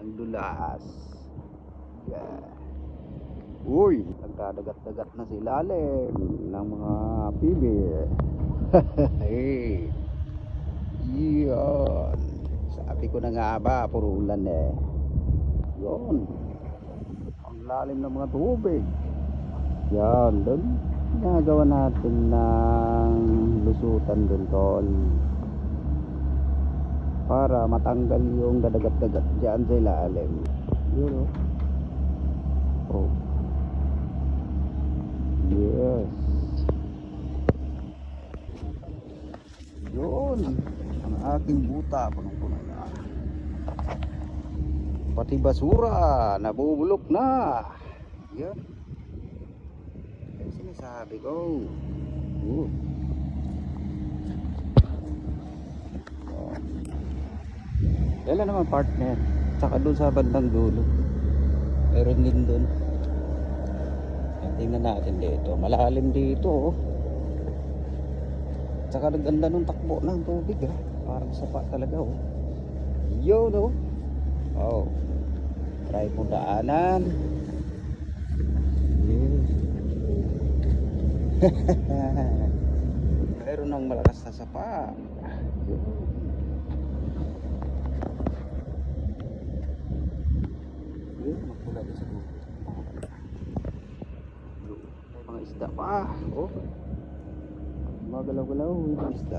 Ang dulas. Yeah. Uy, nagkadagat-dagat na sa ilalim ng mga pibi. Hey. Yun. Sabi ko na nga ba, puro ulan eh. Yun. Ang lalim ng mga tubig. Yan, doon. Ginagawa natin ng lusutan doon, tol. Para matanggal yung dadagat-dagat dyan sa ilalim. Yun, oh. Oh. Yes. Yun. Ang aking buta. Punong-puno na. Pati basura. Nabubulok na. Yan. Kaya sinasabi ko. Kailan naman partner? Tsaka doon sa bandang dulo. Meron din doon. Tingnan natin dito. Malalim dito, oh. Tsaka naganda nung takbo ng tubig, ha. Parang sapa talaga, oh. Yo, no. Oh. Try mo daanan. Yes. Meron ng malakas na sapa. Yun, magpula din sa dulo. Mga isda pa, oh. Magalaw-galaw yung isda.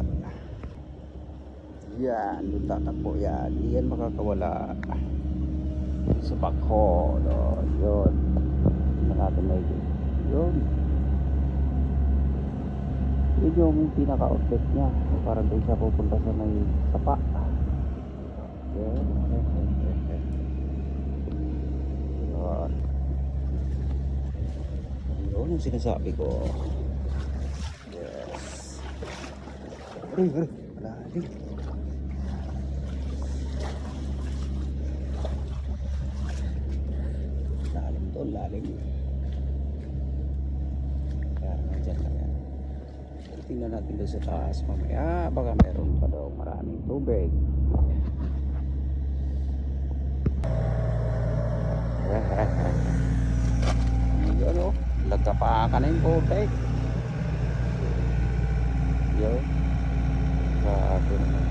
Yan, yung tatakbo yan. Yan makakawala sa bakho. Yun. Tingnan natin na yun. Yun. Yun yung pinaka-outlet niya. Parang doon siya pupunta sa may sapa. Yun. Yun. Yun yung sinasabi ko. Yes. Malalim. Lalim to, lalim. Kaya naman dyan lang yan. Tingnan natin doon sa taas mamaya. Baka meron pa daw maraming tubig. Yun, oh. Lagkapakan na yung tubig. Yun. Grabe naman.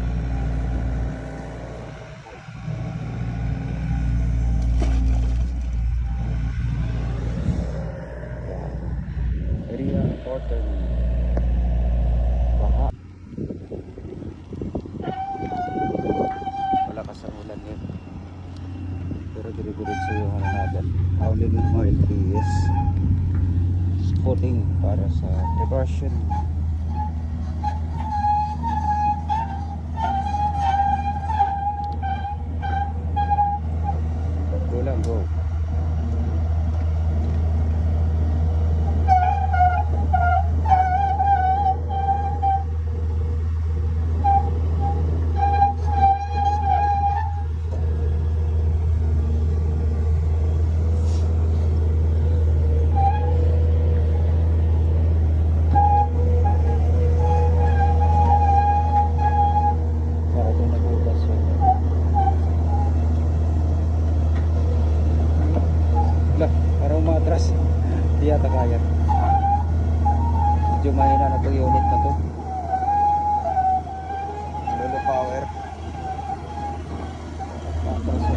Area important. Baha. Malakas ang ulan yun. Pero dire-diretso yung ano natin. Howling mo LPS. Spotting para sa diversion. Go lang, go. Di yata kaya. Medyo mahina na itong unit na to. Lolo power. Matras